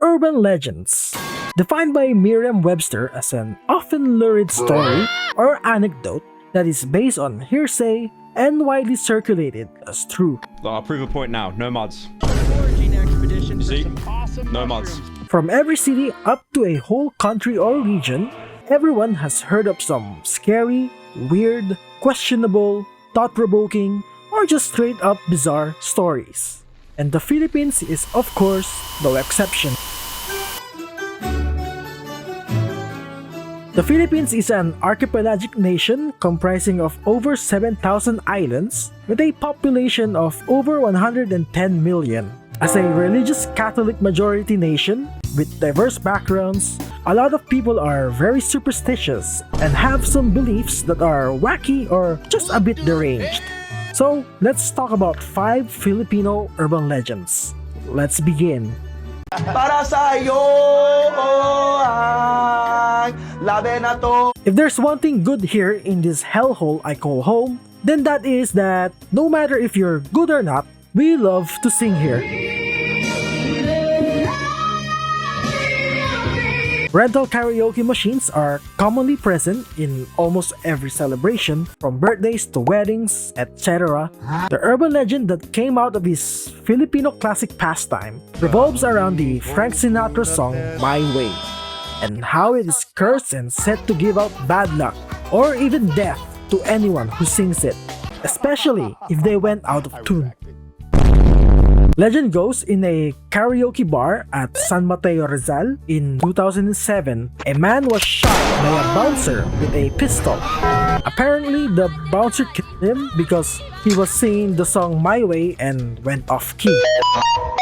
Urban legends, defined by Merriam-Webster as an often lurid story or anecdote that is based on hearsay and widely circulated as true. I'll prove a point now. No mods. Expedition See? for some awesome No mods. mushrooms. From every city up to a whole country or region, everyone has heard of some scary, weird, questionable, thought-provoking, or just straight-up bizarre stories. And the Philippines is, of course, no exception. The Philippines is an archipelagic nation comprising of over 7,000 islands with a population of over 110 million. As a religious Catholic majority nation with diverse backgrounds, a lot of people are very superstitious and have some beliefs that are wacky or just a bit deranged. So, let's talk about 5 Filipino urban legends. Let's begin. Para sa'yo ang labi na to. If there's one thing good here in this hellhole I call home, then that is that no matter if you're good or not, we love to sing here. Rental karaoke machines are commonly present in almost every celebration, from birthdays to weddings, etc. The urban legend that came out of this Filipino classic pastime revolves around the Frank Sinatra song My Way, and how it is cursed and said to give out bad luck or even death to anyone who sings it, especially if they went out of tune. Legend goes, in a karaoke bar at San Mateo, Rizal in 2007, a man was shot by a bouncer with a pistol. Apparently, the bouncer killed him because he was singing the song My Way and went off key.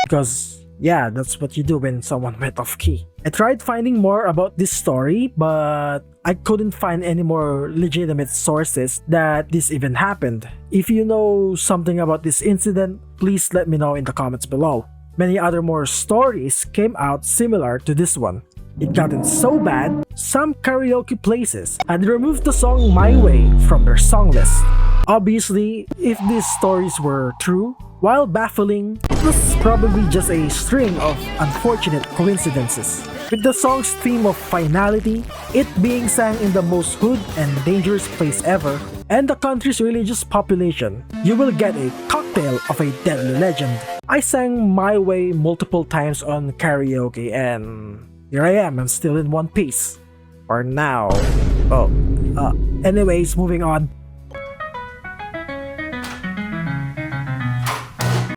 Because, yeah, that's what you do when someone went off key. I tried finding more about this story, but I couldn't find any more legitimate sources that this even happened. If you know something about this incident, please let me know in the comments below. Many other more stories came out similar to this one. It gotten so bad, some karaoke places had removed the song My Way from their song list. Obviously, if these stories were true, while baffling, it was probably just a string of unfortunate coincidences. With the song's theme of finality, it being sang in the most hood and dangerous place ever, and the country's religious population, you will get a cocktail of a deadly legend. I sang My Way multiple times on karaoke, and here I am, I'm still in one piece. For now. Anyways, moving on.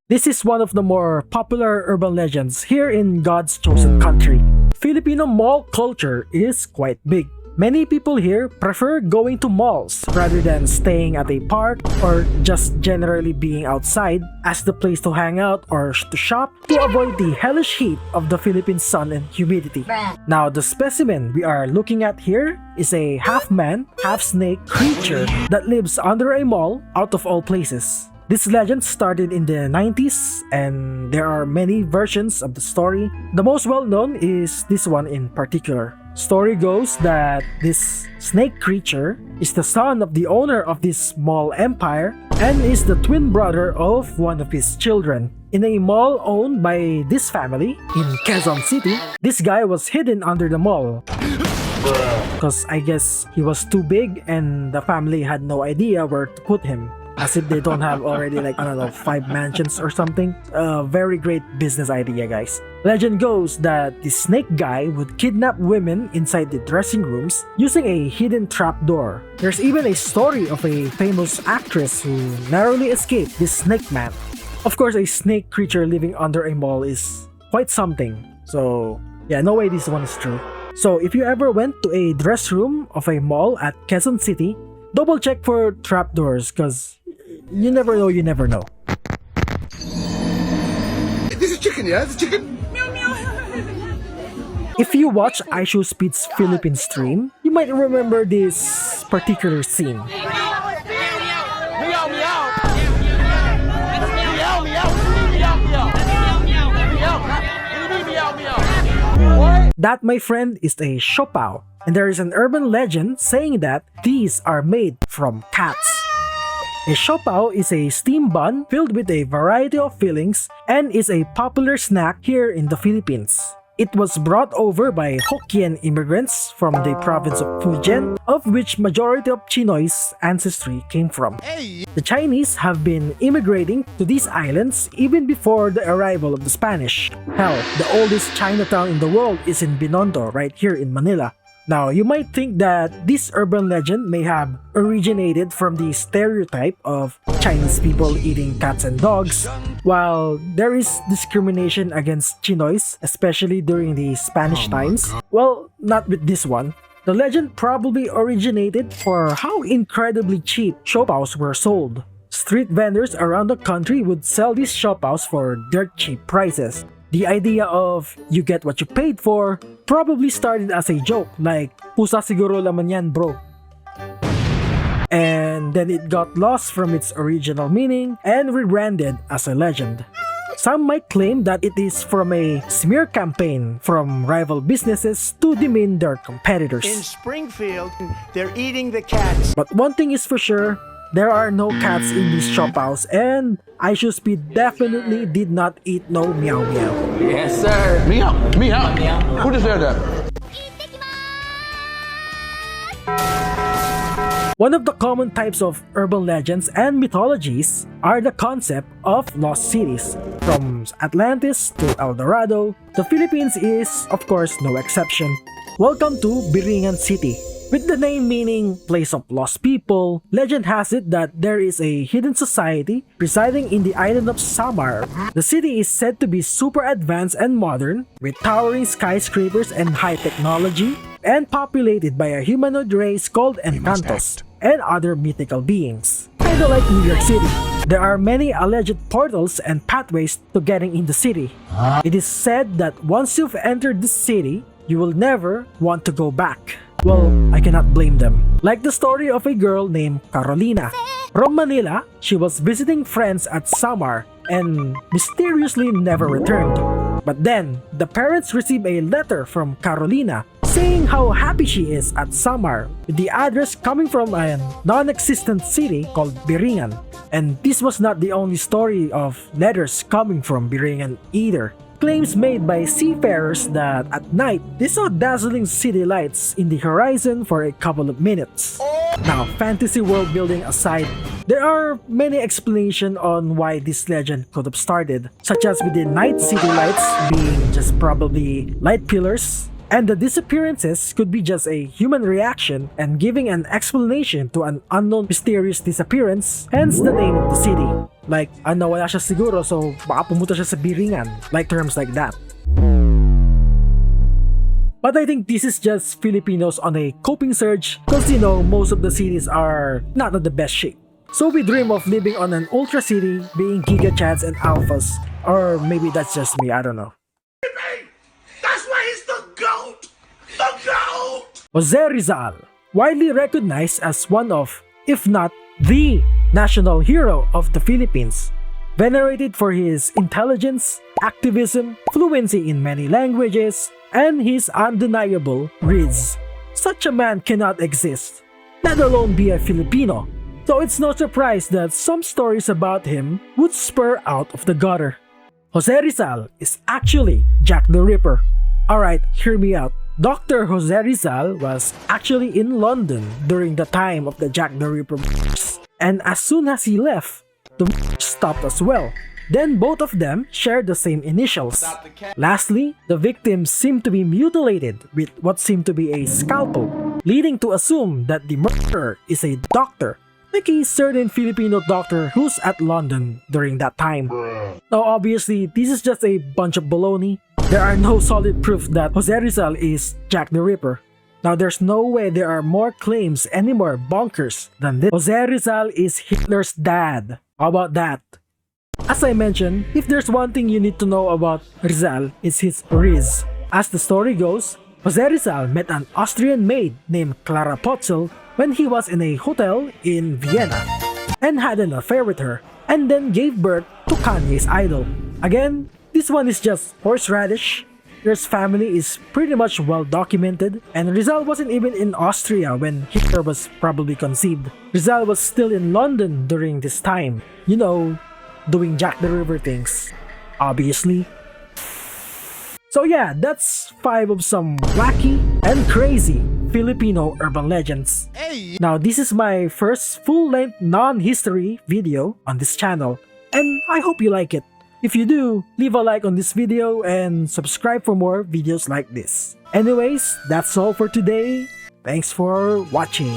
This is one of the more popular urban legends here in God's chosen country. Filipino mall culture is quite big. Many people here prefer going to malls rather than staying at a park or just generally being outside as the place to hang out or to shop to avoid the hellish heat of the Philippine sun and humidity. Now, the specimen we are looking at here is a half-man, half-snake creature that lives under a mall out of all places. This legend started in the 90s, and there are many versions of the story. The most well-known is this one in particular. Story goes that this snake creature is the son of the owner of this mall empire and is the twin brother of one of his children. In a mall owned by this family in Quezon City, this guy was hidden under the mall. Because I guess he was too big and the family had no idea where to put him. As if they don't have already, like, I don't know, 5 mansions or something. Very great business idea, guys. Legend goes that the snake guy would kidnap women inside the dressing rooms using a hidden trapdoor. There's even a story of a famous actress who narrowly escaped this snake man. Of course, a snake creature living under a mall is quite something. So, yeah, no way this one is true. So, if you ever went to a dress room of a mall at Quezon City, double check for trapdoors, cause you never know, you never know. This is chicken, yeah? This is chicken. If you watch iShowSpeed's Philippine stream, you might remember this particular scene. That, my friend, is a Chopa, and there is an urban legend saying that these are made from cats. A Chopa is a steam bun filled with a variety of fillings and is a popular snack here in the Philippines. It was brought over by Hokkien immigrants from the province of Fujian, of which majority of Chinoy's ancestry came from. The Chinese have been immigrating to these islands even before the arrival of the Spanish. Hell, the oldest Chinatown in the world is in Binondo, right here in Manila. Now, you might think that this urban legend may have originated from the stereotype of Chinese people eating cats and dogs. While there is discrimination against Chinoys, especially during the Spanish times, well, not with this one. The legend probably originated for how incredibly cheap siopaos were sold. Street vendors around the country would sell these siopaos for dirt cheap prices. The idea of you get what you paid for probably started as a joke, like pusa siguro laman yan bro. And then it got lost from its original meaning and rebranded as a legend. Some might claim that it is from a smear campaign from rival businesses to demean their competitors. In Springfield, they're eating the cats. But one thing is for sure, there are no cats in these siopaos, and Aishuspy definitely did not eat no meow meow. Yes, sir. Meow. Meow. Who deserved that? One of the common types of urban legends and mythologies are the concept of lost cities. From Atlantis to El Dorado, the Philippines is, of course, no exception. Welcome to Biran City. With the name meaning place of lost people, legend has it that there is a hidden society residing in the island of Samar. The city is said to be super advanced and modern, with towering skyscrapers and high technology, and populated by a humanoid race called Encantos and other mythical beings. Kinda like New York City. There are many alleged portals and pathways to getting in the city. It is said that once you've entered the city, you will never want to go back. Well, I cannot blame them. Like the story of a girl named Carolina. From Manila, she was visiting friends at Samar and mysteriously never returned. But then, the parents received a letter from Carolina saying how happy she is at Samar, with the address coming from a non-existent city called Biran. And this was not the only story of letters coming from Biran either. Claims made by seafarers that at night they saw dazzling city lights in the horizon for a couple of minutes. Now, fantasy world building aside, there are many explanations on why this legend could have started, such as with the night city lights being just probably light pillars, and the disappearances could be just a human reaction and giving an explanation to an unknown mysterious disappearance, hence the name of the city. Like, nawala siya siguro so baka pumunta siya sa Biringan, like terms like that. But I think this is just Filipinos on a coping surge because you know most of the cities are not in the best shape. So we dream of living on an ultra city, being giga chads and alphas, or maybe that's just me, I don't know. That's why he's the GOAT! The GOAT! Jose Rizal, widely recognized as one of, if not the national hero of the Philippines, venerated for his intelligence, activism, fluency in many languages, and his undeniable Riz. Such a man cannot exist, let alone be a Filipino, so it's no surprise that some stories about him would spur out of the gutter. Jose Rizal is actually Jack the Ripper. Alright, hear me out. Dr. Jose Rizal was actually in London during the time of the Jack the Ripper murders. And as soon as he left, the murders stopped as well. Then both of them shared the same initials. Lastly, the victims seemed to be mutilated with what seemed to be a scalpel, leading to assume that the murderer is a doctor, like a certain Filipino doctor who's at London during that time. Now obviously, this is just a bunch of baloney. There are no solid proof that Jose Rizal is Jack the Ripper. Now there's no way there are more claims anymore bonkers than this. Jose Rizal is Hitler's dad. How about that? As I mentioned, if there's one thing you need to know about Rizal, it's his Riz. As the story goes, Jose Rizal met an Austrian maid named Clara Potzel when he was in a hotel in Vienna and had an affair with her, and then gave birth to Kanye's idol. Again, this one is just horseradish. His family is pretty much well documented, and Rizal wasn't even in Austria when Hitler was probably conceived. Rizal was still in London during this time, you know, doing Jack the Ripper things, obviously. So yeah, that's 5 of some wacky and crazy Filipino urban legends. Now this is my first full-length non-history video on this channel, and I hope you like it. If you do, leave a like on this video and subscribe for more videos like this. Anyways, that's all for today. Thanks for watching.